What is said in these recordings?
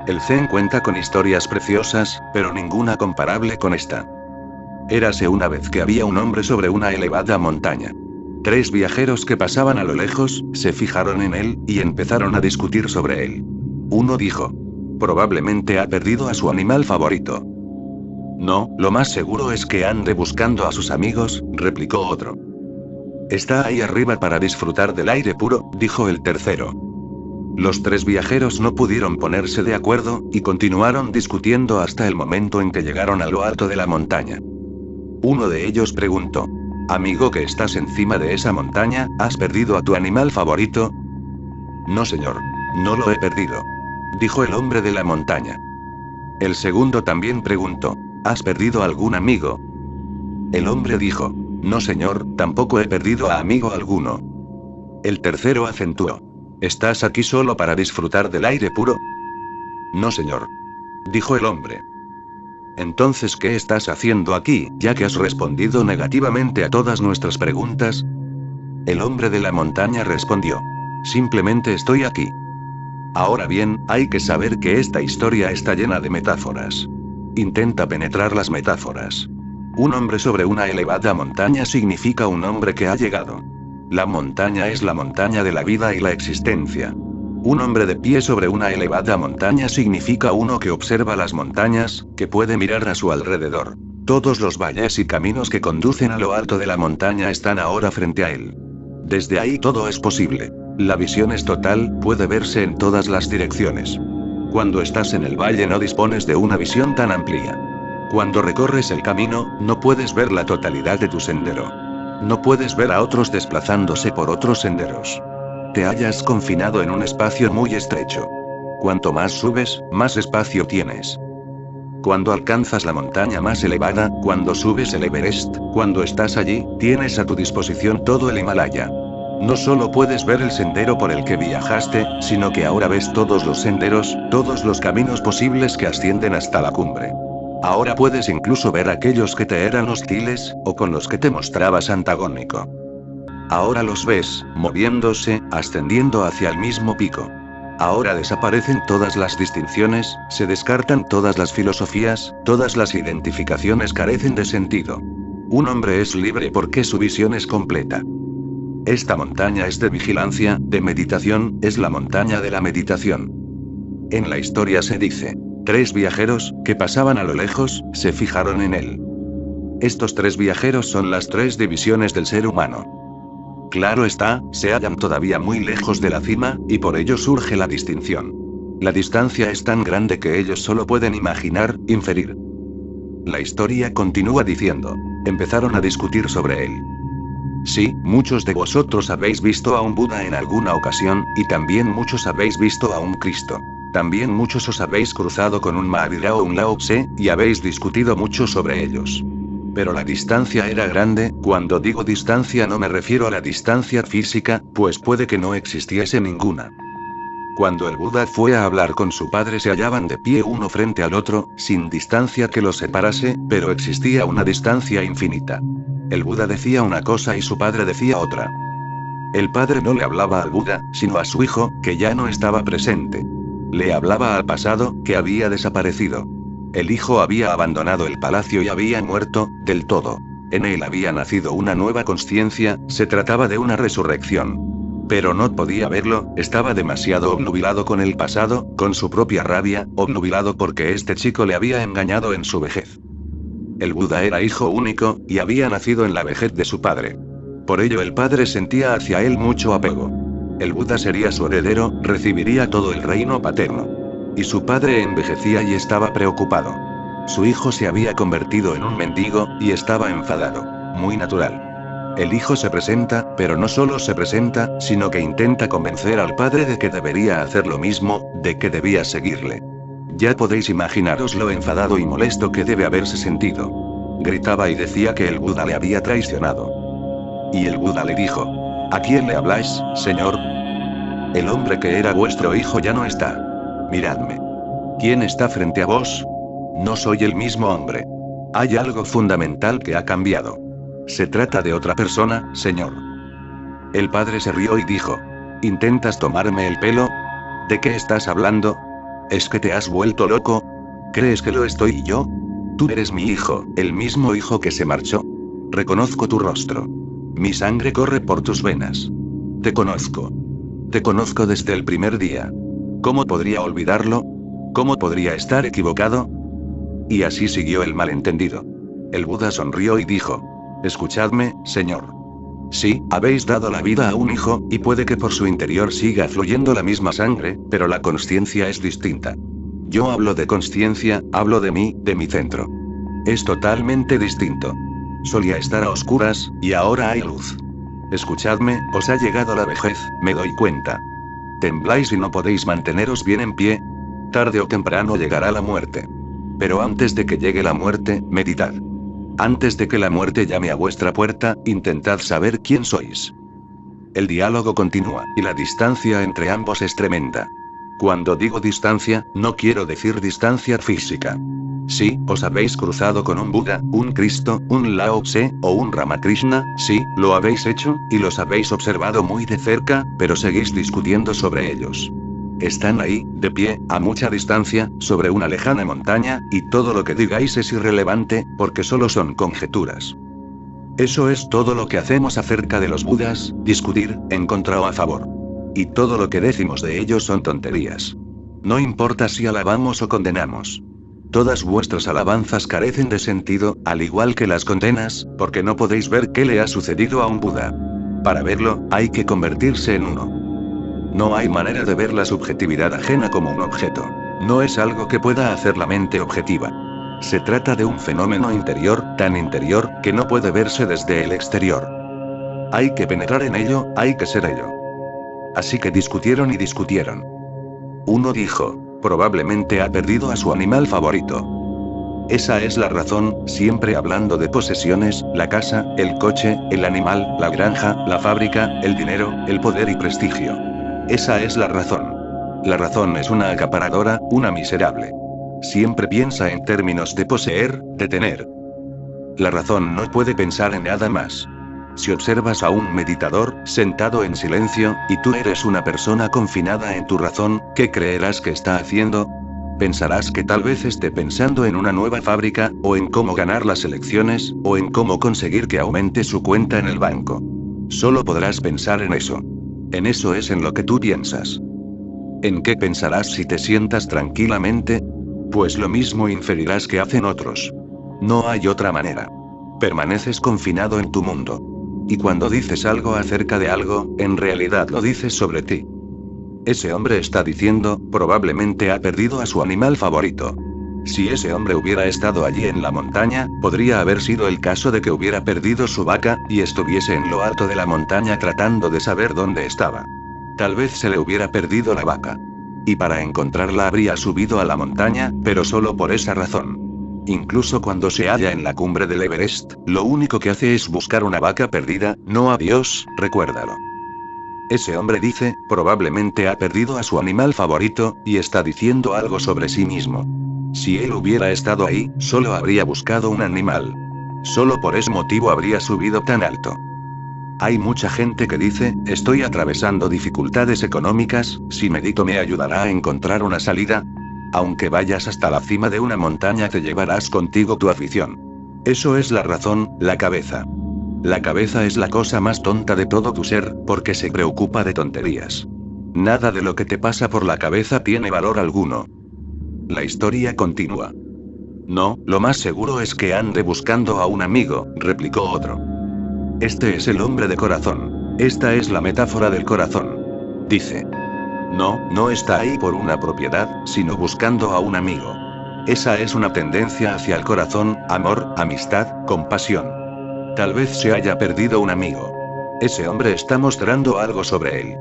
El Zen cuenta con historias preciosas, pero ninguna comparable con esta. Érase una vez que había un hombre sobre una elevada montaña. 3 viajeros que pasaban a lo lejos, se fijaron en él, y empezaron a discutir sobre él. Uno dijo: probablemente ha perdido a su animal favorito. No, lo más seguro es que ande buscando a sus amigos, replicó otro. Está ahí arriba para disfrutar del aire puro, dijo el tercero. Los 3 viajeros no pudieron ponerse de acuerdo, y continuaron discutiendo hasta el momento en que llegaron a lo alto de la montaña. Uno de ellos preguntó: amigo que estás encima de esa montaña, ¿has perdido a tu animal favorito? No señor. No lo he perdido. Dijo el hombre de la montaña. El segundo también preguntó: ¿has perdido algún amigo? El hombre dijo: no señor, tampoco he perdido a amigo alguno. El tercero acentuó: ¿estás aquí solo para disfrutar del aire puro? No señor. Dijo el hombre. Entonces, ¿qué estás haciendo aquí, ya que has respondido negativamente a todas nuestras preguntas? El hombre de la montaña respondió: simplemente estoy aquí. Ahora bien, hay que saber que esta historia está llena de metáforas. Intenta penetrar las metáforas. Un hombre sobre una elevada montaña significa un hombre que ha llegado. La montaña es la montaña de la vida y la existencia. Un hombre de pie sobre una elevada montaña significa uno que observa las montañas, que puede mirar a su alrededor. Todos los valles y caminos que conducen a lo alto de la montaña están ahora frente a él. Desde ahí todo es posible. La visión es total, puede verse en todas las direcciones. Cuando estás en el valle no dispones de una visión tan amplia. Cuando recorres el camino, no puedes ver la totalidad de tu sendero. No puedes ver a otros desplazándose por otros senderos. Te hallas confinado en un espacio muy estrecho. Cuanto más subes, más espacio tienes. Cuando alcanzas la montaña más elevada, cuando subes el Everest, cuando estás allí, tienes a tu disposición todo el Himalaya. No solo puedes ver el sendero por el que viajaste, sino que ahora ves todos los senderos, todos los caminos posibles que ascienden hasta la cumbre. Ahora puedes incluso ver aquellos que te eran hostiles, o con los que te mostrabas antagónico. Ahora los ves, moviéndose, ascendiendo hacia el mismo pico. Ahora desaparecen todas las distinciones, se descartan todas las filosofías, todas las identificaciones carecen de sentido. Un hombre es libre porque su visión es completa. Esta montaña es de vigilancia, de meditación, es la montaña de la meditación. En la historia se dice: 3 viajeros, que pasaban a lo lejos, se fijaron en él. Estos 3 viajeros son las 3 divisiones del ser humano. Claro está, se hallan todavía muy lejos de la cima, y por ello surge la distinción. La distancia es tan grande que ellos solo pueden imaginar, inferir. La historia continúa diciendo: empezaron a discutir sobre él. Sí, muchos de vosotros habéis visto a un Buda en alguna ocasión, y también muchos habéis visto a un Cristo. También muchos os habéis cruzado con un Mahavira o un Lao Tse, y habéis discutido mucho sobre ellos. Pero la distancia era grande. Cuando digo distancia no me refiero a la distancia física, pues puede que no existiese ninguna. Cuando el Buda fue a hablar con su padre se hallaban de pie uno frente al otro, sin distancia que los separase, pero existía una distancia infinita. El Buda decía una cosa y su padre decía otra. El padre no le hablaba al Buda, sino a su hijo, que ya no estaba presente. Le hablaba al pasado, que había desaparecido. El hijo había abandonado el palacio y había muerto, del todo. En él había nacido una nueva consciencia, se trataba de una resurrección. Pero no podía verlo, estaba demasiado obnubilado con el pasado, con su propia rabia, obnubilado porque este chico le había engañado en su vejez. El Buda era hijo único, y había nacido en la vejez de su padre. Por ello el padre sentía hacia él mucho apego. El Buda sería su heredero, recibiría todo el reino paterno. Y su padre envejecía y estaba preocupado. Su hijo se había convertido en un mendigo, y estaba enfadado. Muy natural. El hijo se presenta, pero no solo se presenta, sino que intenta convencer al padre de que debería hacer lo mismo, de que debía seguirle. Ya podéis imaginaros lo enfadado y molesto que debe haberse sentido. Gritaba y decía que el Buda le había traicionado. Y el Buda le dijo: ¿a quién le habláis, señor? El hombre que era vuestro hijo ya no está. Miradme. ¿Quién está frente a vos? No soy el mismo hombre. Hay algo fundamental que ha cambiado. Se trata de otra persona, señor. El padre se rió y dijo: ¿intentas tomarme el pelo? ¿De qué estás hablando? ¿Es que te has vuelto loco? ¿Crees que lo estoy yo? Tú eres mi hijo, el mismo hijo que se marchó. Reconozco tu rostro. Mi sangre corre por tus venas. Te conozco. Te conozco desde el primer día. ¿Cómo podría olvidarlo? ¿Cómo podría estar equivocado? Y así siguió el malentendido. El Buda sonrió y dijo: escuchadme, señor. Sí, habéis dado la vida a un hijo, y puede que por su interior siga fluyendo la misma sangre, pero la consciencia es distinta. Yo hablo de consciencia, hablo de mí, de mi centro. Es totalmente distinto. Solía estar a oscuras, y ahora hay luz. Escuchadme, os ha llegado la vejez, me doy cuenta. Tembláis y no podéis manteneros bien en pie. Tarde o temprano llegará la muerte. Pero antes de que llegue la muerte, meditad. Antes de que la muerte llame a vuestra puerta, intentad saber quién sois. El diálogo continúa, y la distancia entre ambos es tremenda. Cuando digo distancia, no quiero decir distancia física. Sí, os habéis cruzado con un Buda, un Cristo, un Lao Tse, o un Ramakrishna, sí, lo habéis hecho, y los habéis observado muy de cerca, pero seguís discutiendo sobre ellos. Están ahí, de pie, a mucha distancia, sobre una lejana montaña, y todo lo que digáis es irrelevante, porque solo son conjeturas. Eso es todo lo que hacemos acerca de los Budas, discutir, en contra o a favor. Y todo lo que decimos de ellos son tonterías. No importa si alabamos o condenamos. Todas vuestras alabanzas carecen de sentido, al igual que las condenas, porque no podéis ver qué le ha sucedido a un Buda. Para verlo, hay que convertirse en uno. No hay manera de ver la subjetividad ajena como un objeto. No es algo que pueda hacer la mente objetiva. Se trata de un fenómeno interior, tan interior, que no puede verse desde el exterior. Hay que penetrar en ello, hay que ser ello. Así que discutieron y discutieron. Uno dijo: probablemente ha perdido a su animal favorito. Esa es la razón, siempre hablando de posesiones, la casa, el coche, el animal, la granja, la fábrica, el dinero, el poder y prestigio. Esa es la razón. La razón es una acaparadora, una miserable. Siempre piensa en términos de poseer, de tener. La razón no puede pensar en nada más. Si observas a un meditador, sentado en silencio, y tú eres una persona confinada en tu razón, ¿qué creerás que está haciendo? Pensarás que tal vez esté pensando en una nueva fábrica, o en cómo ganar las elecciones, o en cómo conseguir que aumente su cuenta en el banco. Solo podrás pensar en eso. En eso es en lo que tú piensas. ¿En qué pensarás si te sientas tranquilamente? Pues lo mismo inferirás que hacen otros. No hay otra manera. Permaneces confinado en tu mundo. Y cuando dices algo acerca de algo, en realidad lo dices sobre ti. Ese hombre está diciendo, probablemente ha perdido a su animal favorito. Si ese hombre hubiera estado allí en la montaña, podría haber sido el caso de que hubiera perdido su vaca, y estuviese en lo alto de la montaña tratando de saber dónde estaba. Tal vez se le hubiera perdido la vaca. Y para encontrarla habría subido a la montaña, pero solo por esa razón. Incluso cuando se halla en la cumbre del Everest, lo único que hace es buscar una vaca perdida, no a Dios, recuérdalo. Ese hombre dice, probablemente ha perdido a su animal favorito, y está diciendo algo sobre sí mismo. Si él hubiera estado ahí, solo habría buscado un animal. Solo por ese motivo habría subido tan alto. Hay mucha gente que dice, estoy atravesando dificultades económicas, si medito me ayudará a encontrar una salida. Aunque vayas hasta la cima de una montaña te llevarás contigo tu afición. Eso es la razón, la cabeza. La cabeza es la cosa más tonta de todo tu ser, porque se preocupa de tonterías. Nada de lo que te pasa por la cabeza tiene valor alguno. La historia continúa. No, lo más seguro es que ande buscando a un amigo, replicó otro. Este es el hombre de corazón. Esta es la metáfora del corazón. Dice. No, no está ahí por una propiedad, sino buscando a un amigo. Esa es una tendencia hacia el corazón, amor, amistad, compasión. Tal vez se haya perdido un amigo. Ese hombre está mostrando algo sobre él.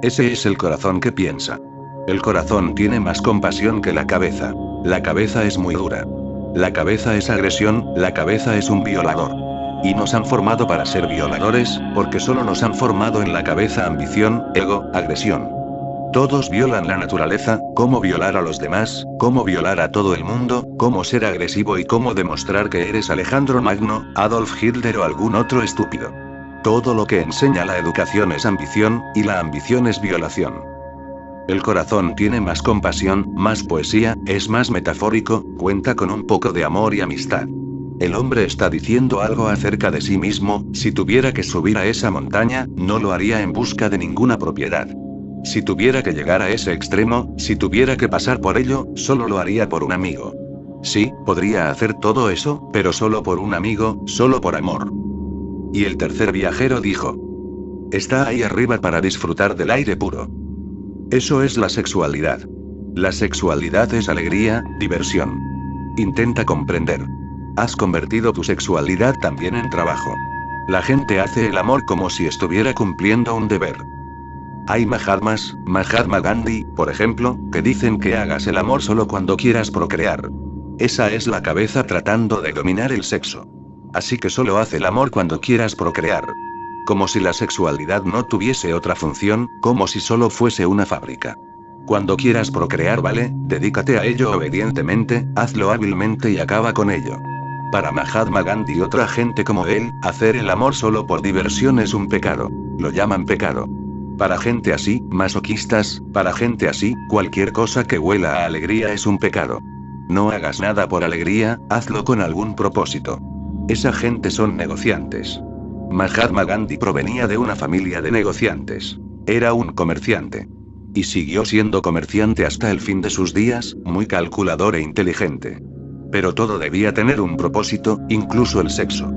Ese es el corazón que piensa. El corazón tiene más compasión que la cabeza. La cabeza es muy dura. La cabeza es agresión, la cabeza es un violador. Y nos han formado para ser violadores, porque solo nos han formado en la cabeza ambición, ego, agresión. Todos violan la naturaleza, cómo violar a los demás, cómo violar a todo el mundo, cómo ser agresivo y cómo demostrar que eres Alejandro Magno, Adolf Hitler o algún otro estúpido. Todo lo que enseña la educación es ambición, y la ambición es violación. El corazón tiene más compasión, más poesía, es más metafórico, cuenta con un poco de amor y amistad. El hombre está diciendo algo acerca de sí mismo: si tuviera que subir a esa montaña, no lo haría en busca de ninguna propiedad. Si tuviera que llegar a ese extremo, si tuviera que pasar por ello, solo lo haría por un amigo. Sí, podría hacer todo eso, pero solo por un amigo, solo por amor. Y el tercer viajero dijo: está ahí arriba para disfrutar del aire puro. Eso es la sexualidad. La sexualidad es alegría, diversión. Intenta comprender. Has convertido tu sexualidad también en trabajo. La gente hace el amor como si estuviera cumpliendo un deber. Hay Mahatmas, Mahatma Gandhi, por ejemplo, que dicen que hagas el amor solo cuando quieras procrear. Esa es la cabeza tratando de dominar el sexo. Así que solo haz el amor cuando quieras procrear. Como si la sexualidad no tuviese otra función, como si solo fuese una fábrica. Cuando quieras procrear, vale, dedícate a ello obedientemente, hazlo hábilmente y acaba con ello. Para Mahatma Gandhi y otra gente como él, hacer el amor solo por diversión es un pecado. Lo llaman pecado. Para gente así, masoquistas, para gente así, cualquier cosa que huela a alegría es un pecado. No hagas nada por alegría, hazlo con algún propósito. Esa gente son negociantes. Mahatma Gandhi provenía de una familia de negociantes. Era un comerciante. Y siguió siendo comerciante hasta el fin de sus días, muy calculador e inteligente. Pero todo debía tener un propósito, incluso el sexo.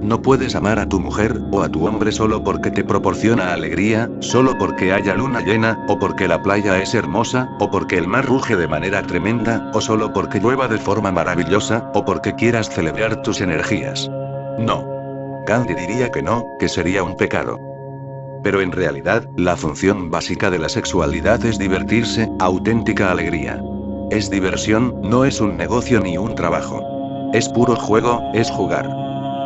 No puedes amar a tu mujer, o a tu hombre solo porque te proporciona alegría, solo porque haya luna llena, o porque la playa es hermosa, o porque el mar ruge de manera tremenda, o solo porque llueva de forma maravillosa, o porque quieras celebrar tus energías. No. Gandhi diría que no, que sería un pecado. Pero en realidad, la función básica de la sexualidad es divertirse, auténtica alegría. Es diversión, no es un negocio ni un trabajo. Es puro juego, es jugar.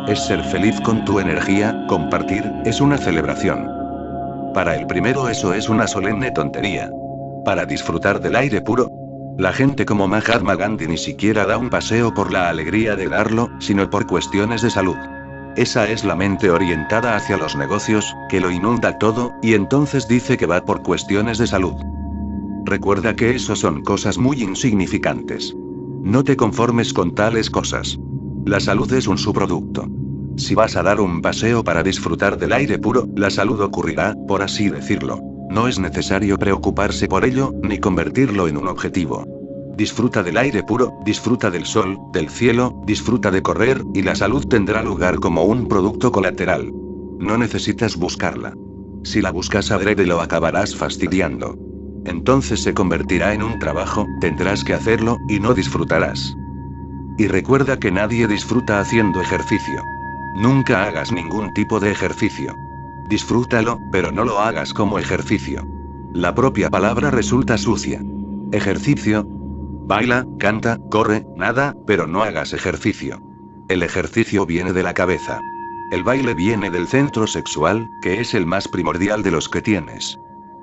Es ser feliz con tu energía, compartir, es una celebración. Para el primero eso es una solemne tontería. Para disfrutar del aire puro, la gente como Mahatma Gandhi ni siquiera da un paseo por la alegría de darlo, sino por cuestiones de salud. Esa es la mente orientada hacia los negocios, que lo inunda todo, y entonces dice que va por cuestiones de salud. Recuerda que eso son cosas muy insignificantes. No te conformes con tales cosas. La salud es un subproducto. Si vas a dar un paseo para disfrutar del aire puro, la salud ocurrirá, por así decirlo. No es necesario preocuparse por ello, ni convertirlo en un objetivo. Disfruta del aire puro, disfruta del sol, del cielo, disfruta de correr, y la salud tendrá lugar como un producto colateral. No necesitas buscarla. Si la buscas adrede lo acabarás fastidiando. Entonces se convertirá en un trabajo, tendrás que hacerlo, y no disfrutarás. Y recuerda que nadie disfruta haciendo ejercicio. Nunca hagas ningún tipo de ejercicio. Disfrútalo, pero no lo hagas como ejercicio. La propia palabra resulta sucia. Ejercicio. Baila, canta, corre, nada, pero no hagas ejercicio. El ejercicio viene de la cabeza. El baile viene del centro sexual, que es el más primordial de los que tienes.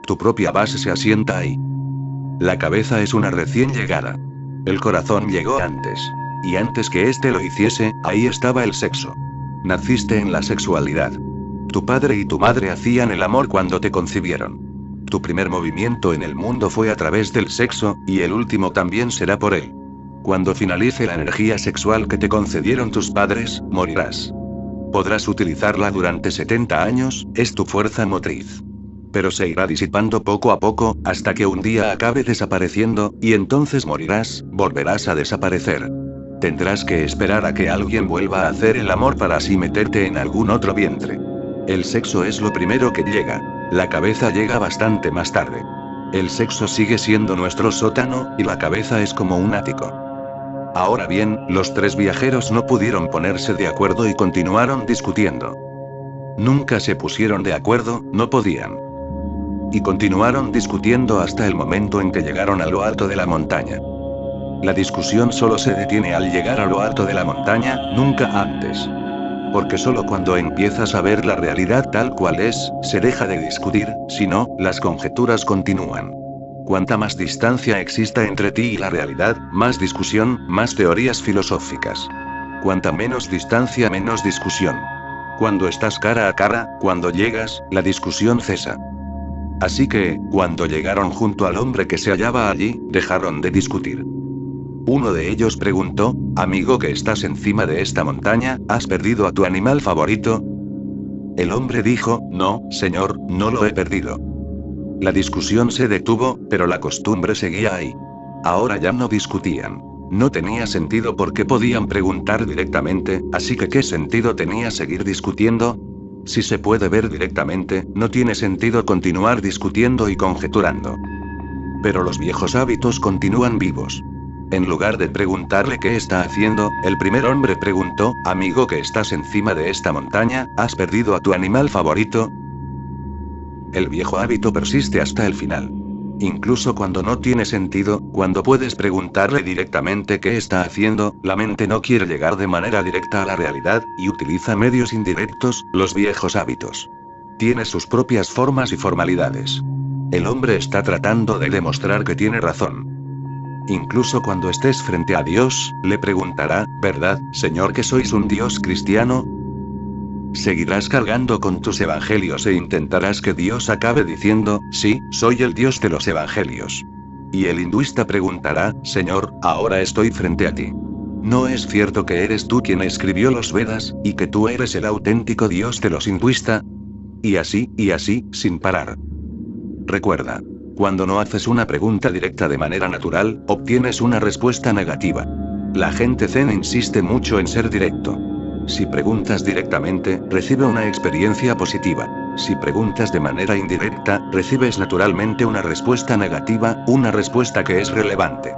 Tu propia base se asienta ahí. La cabeza es una recién llegada. El corazón llegó antes. Y antes que éste lo hiciese, ahí estaba el sexo. Naciste en la sexualidad. Tu padre y tu madre hacían el amor cuando te concibieron. Tu primer movimiento en el mundo fue a través del sexo, y el último también será por él. Cuando finalice la energía sexual que te concedieron tus padres, morirás. Podrás utilizarla durante 70 años, es tu fuerza motriz. Pero se irá disipando poco a poco, hasta que un día acabe desapareciendo, y entonces morirás, volverás a desaparecer. Tendrás que esperar a que alguien vuelva a hacer el amor para así meterte en algún otro vientre. El sexo es lo primero que llega. La cabeza llega bastante más tarde. El sexo sigue siendo nuestro sótano, y la cabeza es como un ático. Ahora bien, los tres viajeros no pudieron ponerse de acuerdo y continuaron discutiendo. Nunca se pusieron de acuerdo, no podían. Y continuaron discutiendo hasta el momento en que llegaron a lo alto de la montaña. La discusión solo se detiene al llegar a lo alto de la montaña, nunca antes. Porque solo cuando empiezas a ver la realidad tal cual es, se deja de discutir, si no, las conjeturas continúan. Cuanta más distancia exista entre ti y la realidad, más discusión, más teorías filosóficas. Cuanta menos distancia, menos discusión. Cuando estás cara a cara, cuando llegas, la discusión cesa. Así que, cuando llegaron junto al hombre que se hallaba allí, dejaron de discutir. Uno de ellos preguntó: amigo que estás encima de esta montaña, ¿has perdido a tu animal favorito? El hombre dijo: no, señor, no lo he perdido. La discusión se detuvo, pero la costumbre seguía ahí. Ahora ya no discutían. No tenía sentido porque podían preguntar directamente, así que ¿qué sentido tenía seguir discutiendo? Si se puede ver directamente, no tiene sentido continuar discutiendo y conjeturando. Pero los viejos hábitos continúan vivos. En lugar de preguntarle qué está haciendo, el primer hombre preguntó: amigo que estás encima de esta montaña, ¿has perdido a tu animal favorito? El viejo hábito persiste hasta el final. Incluso cuando no tiene sentido, cuando puedes preguntarle directamente qué está haciendo, la mente no quiere llegar de manera directa a la realidad, y utiliza medios indirectos, los viejos hábitos. Tiene sus propias formas y formalidades. El hombre está tratando de demostrar que tiene razón. Incluso cuando estés frente a Dios, le preguntará: ¿verdad, Señor, que sois un Dios cristiano? Seguirás cargando con tus evangelios e intentarás que Dios acabe diciendo: sí, soy el Dios de los evangelios. Y el hinduista preguntará: Señor, ahora estoy frente a ti. ¿No es cierto que eres tú quien escribió los Vedas, y que tú eres el auténtico Dios de los hinduistas? Y así, sin parar. Recuerda. Cuando no haces una pregunta directa de manera natural, obtienes una respuesta negativa. La gente zen insiste mucho en ser directo. Si preguntas directamente, recibe una experiencia positiva. Si preguntas de manera indirecta, recibes naturalmente una respuesta negativa, una respuesta que es relevante.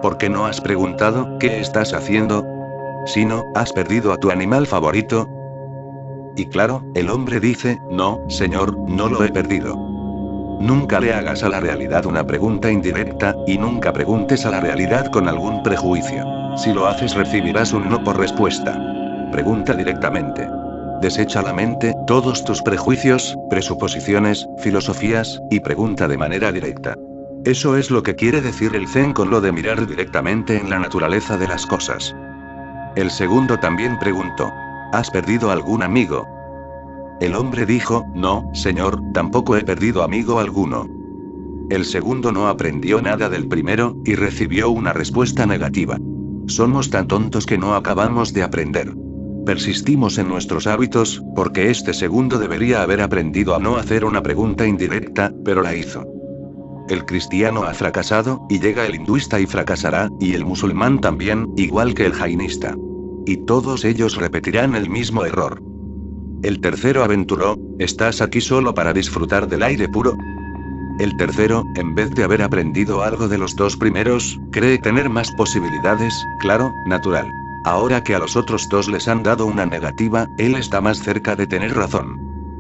¿Por qué no has preguntado qué estás haciendo? Si no, ¿has perdido a tu animal favorito? Y claro, el hombre dice: no, señor, no lo he perdido. Nunca le hagas a la realidad una pregunta indirecta, y nunca preguntes a la realidad con algún prejuicio. Si lo haces recibirás un no por respuesta. Pregunta directamente. Desecha la mente, todos tus prejuicios, presuposiciones, filosofías, y pregunta de manera directa. Eso es lo que quiere decir el Zen con lo de mirar directamente en la naturaleza de las cosas. El segundo también preguntó: ¿has perdido algún amigo? El hombre dijo: no, señor, tampoco he perdido amigo alguno. El segundo no aprendió nada del primero, y recibió una respuesta negativa. Somos tan tontos que no acabamos de aprender. Persistimos en nuestros hábitos, porque este segundo debería haber aprendido a no hacer una pregunta indirecta, pero la hizo. El cristiano ha fracasado, y llega el hinduista y fracasará, y el musulmán también, igual que el jainista. Y todos ellos repetirán el mismo error. El tercero aventuró: ¿estás aquí solo para disfrutar del aire puro? El tercero, en vez de haber aprendido algo de los dos primeros, cree tener más posibilidades, claro, natural. Ahora que a los otros dos les han dado una negativa, él está más cerca de tener razón.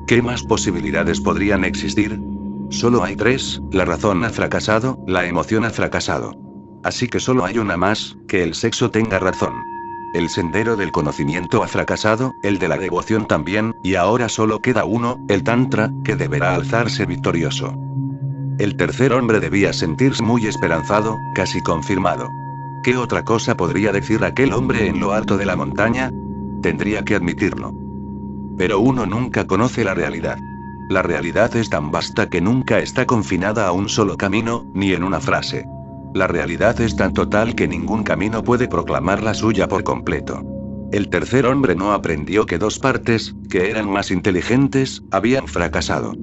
¿Qué más posibilidades podrían existir? Solo hay tres: la razón ha fracasado, la emoción ha fracasado. Así que solo hay una más: que el sexo tenga razón. El sendero del conocimiento ha fracasado, el de la devoción también, y ahora solo queda uno, el Tantra, que deberá alzarse victorioso. El tercer hombre debía sentirse muy esperanzado, casi confirmado. ¿Qué otra cosa podría decir aquel hombre en lo alto de la montaña? Tendría que admitirlo. Pero uno nunca conoce la realidad. La realidad es tan vasta que nunca está confinada a un solo camino, ni en una frase. La realidad es tan total que ningún camino puede proclamar la suya por completo. El tercer hombre no aprendió que dos partes, que eran más inteligentes, habían fracasado.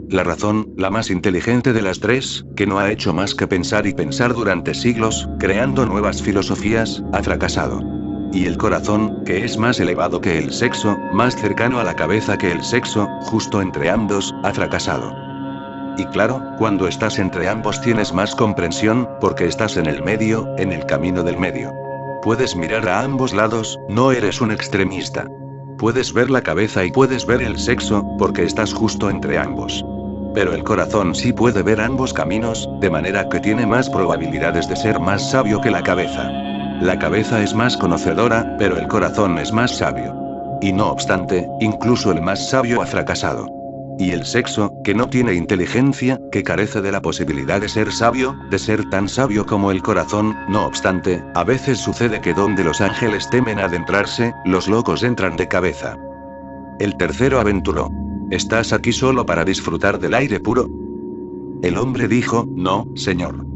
La razón, la más inteligente de las tres, que no ha hecho más que pensar y pensar durante siglos, creando nuevas filosofías, ha fracasado. Y el corazón, que es más elevado que el sexo, más cercano a la cabeza que el sexo, justo entre ambos, ha fracasado. Y claro, cuando estás entre ambos tienes más comprensión, porque estás en el medio, en el camino del medio. Puedes mirar a ambos lados, no eres un extremista. Puedes ver la cabeza y puedes ver el sexo, porque estás justo entre ambos. Pero el corazón sí puede ver ambos caminos, de manera que tiene más probabilidades de ser más sabio que la cabeza. La cabeza es más conocedora, pero el corazón es más sabio. Y no obstante, incluso el más sabio ha fracasado. Y el sexo, que no tiene inteligencia, que carece de la posibilidad de ser sabio, de ser tan sabio como el corazón, no obstante, a veces sucede que donde los ángeles temen adentrarse, los locos entran de cabeza. El tercero aventuró: ¿estás aquí solo para disfrutar del aire puro? El hombre dijo, no, señor.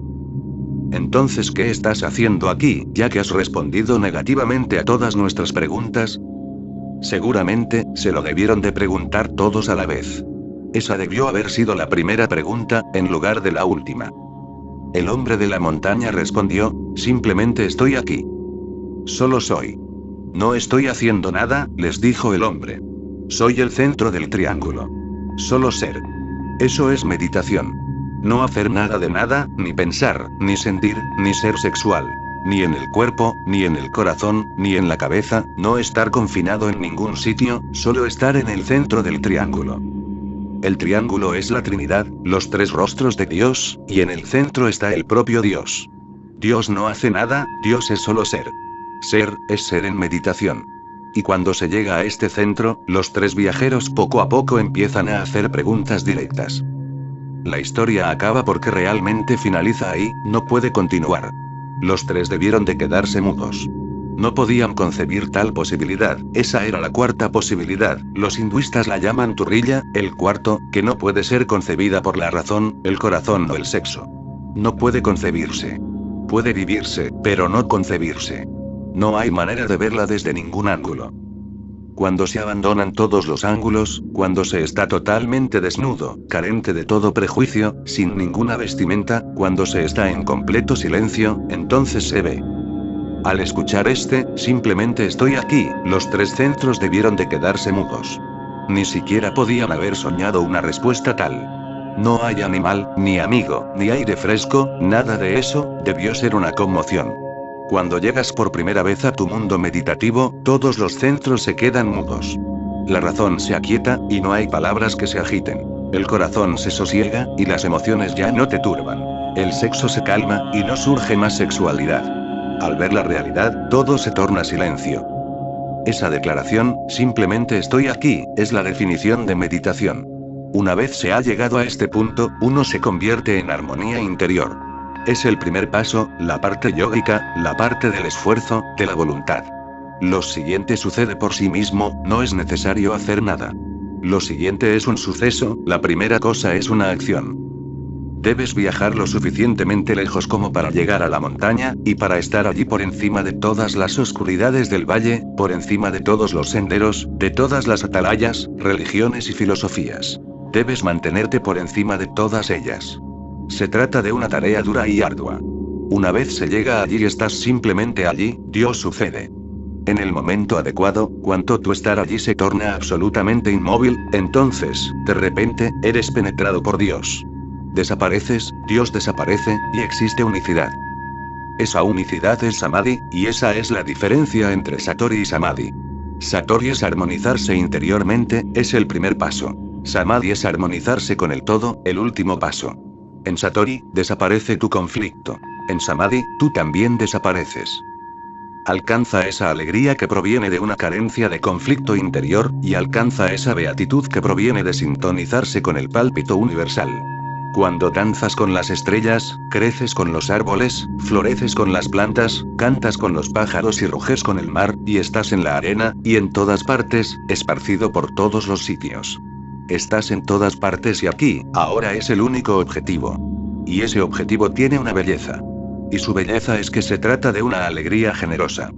Entonces, ¿qué estás haciendo aquí, ya que has respondido negativamente a todas nuestras preguntas? Seguramente, se lo debieron de preguntar todos a la vez. Esa debió haber sido la primera pregunta, en lugar de la última. El hombre de la montaña respondió, simplemente estoy aquí. Solo soy. No estoy haciendo nada, les dijo el hombre. Soy el centro del triángulo. Solo ser. Eso es meditación. No hacer nada de nada, ni pensar, ni sentir, ni ser sexual. Ni en el cuerpo, ni en el corazón, ni en la cabeza, no estar confinado en ningún sitio, solo estar en el centro del triángulo. El triángulo es la Trinidad, los tres rostros de Dios, y en el centro está el propio Dios. Dios no hace nada, Dios es solo ser. Ser, es ser en meditación. Y cuando se llega a este centro, los tres viajeros poco a poco empiezan a hacer preguntas directas. La historia acaba porque realmente finaliza ahí, no puede continuar. Los tres debieron de quedarse mudos. No podían concebir tal posibilidad, esa era la cuarta posibilidad, los hinduistas la llaman turrilla, el cuarto, que no puede ser concebida por la razón, el corazón o el sexo. No puede concebirse. Puede vivirse, pero no concebirse. No hay manera de verla desde ningún ángulo. Cuando se abandonan todos los ángulos, cuando se está totalmente desnudo, carente de todo prejuicio, sin ninguna vestimenta, cuando se está en completo silencio, entonces se ve. Al escuchar simplemente estoy aquí, los tres centros debieron de quedarse mudos. Ni siquiera podían haber soñado una respuesta tal. No hay animal, ni amigo, ni aire fresco, nada de eso, debió ser una conmoción. Cuando llegas por primera vez a tu mundo meditativo, todos los centros se quedan mudos. La razón se aquieta, y no hay palabras que se agiten. El corazón se sosiega, y las emociones ya no te turban. El sexo se calma, y no surge más sexualidad. Al ver la realidad, todo se torna silencio. Esa declaración, simplemente estoy aquí, es la definición de meditación. Una vez se ha llegado a este punto, uno se convierte en armonía interior. Es el primer paso, la parte yógica, la parte del esfuerzo, de la voluntad. Lo siguiente sucede por sí mismo, no es necesario hacer nada. Lo siguiente es un suceso, la primera cosa es una acción. Debes viajar lo suficientemente lejos como para llegar a la montaña, y para estar allí por encima de todas las oscuridades del valle, por encima de todos los senderos, de todas las atalayas, religiones y filosofías. Debes mantenerte por encima de todas ellas. Se trata de una tarea dura y ardua. Una vez se llega allí y estás simplemente allí, Dios sucede. En el momento adecuado, cuando tu estar allí se torna absolutamente inmóvil, entonces, de repente, eres penetrado por Dios. Desapareces, Dios desaparece, y existe unicidad. Esa unicidad es Samadhi, y esa es la diferencia entre Satori y Samadhi. Satori es armonizarse interiormente, es el primer paso. Samadhi es armonizarse con el todo, el último paso. En Satori, desaparece tu conflicto. En Samadhi, tú también desapareces. Alcanza esa alegría que proviene de una carencia de conflicto interior, y alcanza esa beatitud que proviene de sintonizarse con el pálpito universal. Cuando danzas con las estrellas, creces con los árboles, floreces con las plantas, cantas con los pájaros y ruges con el mar, y estás en la arena, y en todas partes, esparcido por todos los sitios. Estás en todas partes y aquí, ahora es el único objetivo. Y ese objetivo tiene una belleza. Y su belleza es que se trata de una alegría generosa.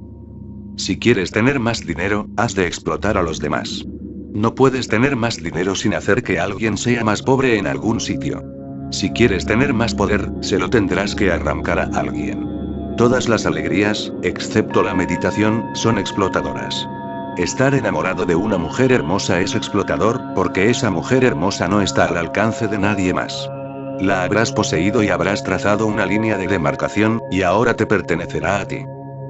Si quieres tener más dinero, has de explotar a los demás. No puedes tener más dinero sin hacer que alguien sea más pobre en algún sitio. Si quieres tener más poder, se lo tendrás que arrancar a alguien. Todas las alegrías, excepto la meditación, son explotadoras. Estar enamorado de una mujer hermosa es explotador, porque esa mujer hermosa no está al alcance de nadie más. La habrás poseído y habrás trazado una línea de demarcación, y ahora te pertenecerá a ti.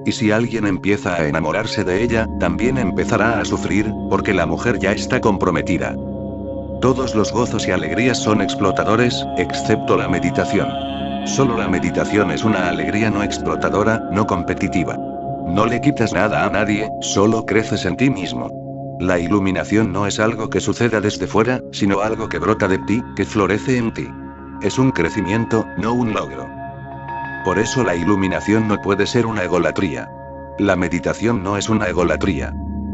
Y si alguien empieza a enamorarse de ella, también empezará a sufrir, porque la mujer ya está comprometida. Todos los gozos y alegrías son explotadores, excepto la meditación. Solo la meditación es una alegría no explotadora, no competitiva. No le quitas nada a nadie, solo creces en ti mismo. La iluminación no es algo que suceda desde fuera, sino algo que brota de ti, que florece en ti. Es un crecimiento, no un logro. Por eso la iluminación no puede ser una egolatría. La meditación no es una egolatría.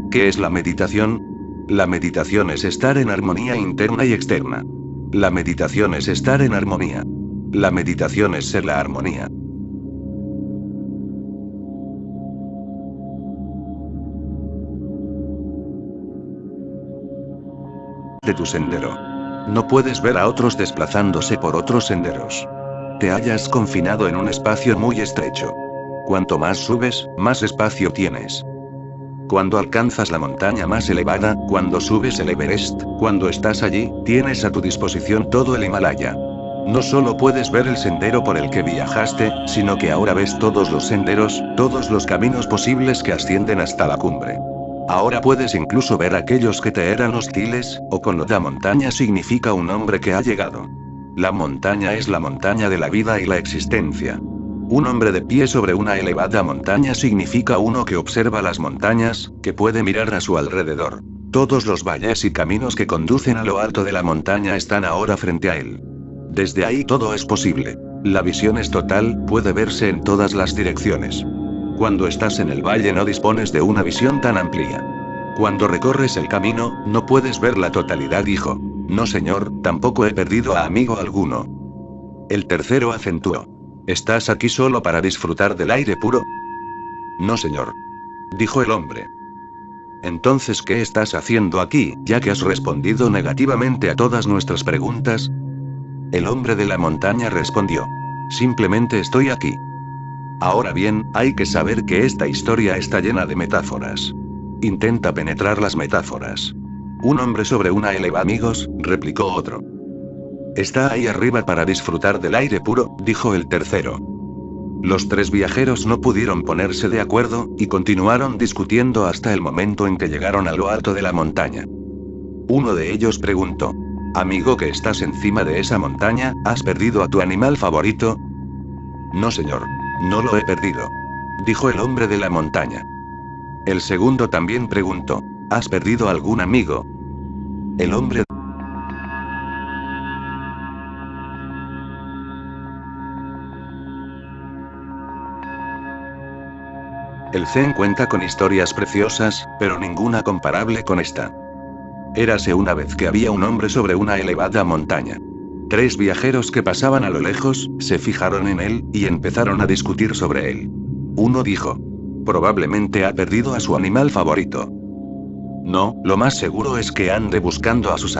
¿Qué es la meditación? La meditación es estar en armonía interna y externa. La meditación es estar en armonía. La meditación es ser la armonía. De tu sendero. No puedes ver a otros desplazándose por otros senderos. Te hallas confinado en un espacio muy estrecho. Cuanto más subes, más espacio tienes. Cuando alcanzas la montaña más elevada, cuando subes el Everest, cuando estás allí, tienes a tu disposición todo el Himalaya. No solo puedes ver el sendero por el que viajaste, sino que ahora ves todos los senderos, todos los caminos posibles que ascienden hasta la cumbre. Ahora puedes incluso ver aquellos que te eran hostiles, o con lo de la montaña significa un hombre que ha llegado. La montaña es la montaña de la vida y la existencia. Un hombre de pie sobre una elevada montaña significa uno que observa las montañas, que puede mirar a su alrededor. Todos los valles y caminos que conducen a lo alto de la montaña están ahora frente a él. Desde ahí todo es posible. La visión es total, puede verse en todas las direcciones. Cuando estás en el valle no dispones de una visión tan amplia. Cuando recorres el camino, no puedes ver la totalidad, dijo. No señor, tampoco he perdido a amigo alguno. El tercero acentuó. ¿Estás aquí solo para disfrutar del aire puro? No señor. Dijo el hombre. Entonces, ¿qué estás haciendo aquí, ya que has respondido negativamente a todas nuestras preguntas? El hombre de la montaña respondió. Simplemente estoy aquí. Ahora bien, hay que saber que esta historia está llena de metáforas. Intenta penetrar las metáforas. Un hombre sobre una eleva, amigos, replicó otro. Está ahí arriba para disfrutar del aire puro, dijo el tercero. Los tres viajeros no pudieron ponerse de acuerdo, y continuaron discutiendo hasta el momento en que llegaron a lo alto de la montaña. Uno de ellos preguntó. Amigo que estás encima de esa montaña, ¿has perdido a tu animal favorito? No señor. No lo he perdido. Dijo el hombre de la montaña. El segundo también preguntó. ¿Has perdido algún amigo? El hombre. El Zen cuenta con historias preciosas, pero ninguna comparable con esta. Érase una vez que había un hombre sobre una elevada montaña. Tres viajeros que pasaban a lo lejos, se fijaron en él, y empezaron a discutir sobre él. Uno dijo. Probablemente ha perdido a su animal favorito. No, lo más seguro es que ande buscando a sus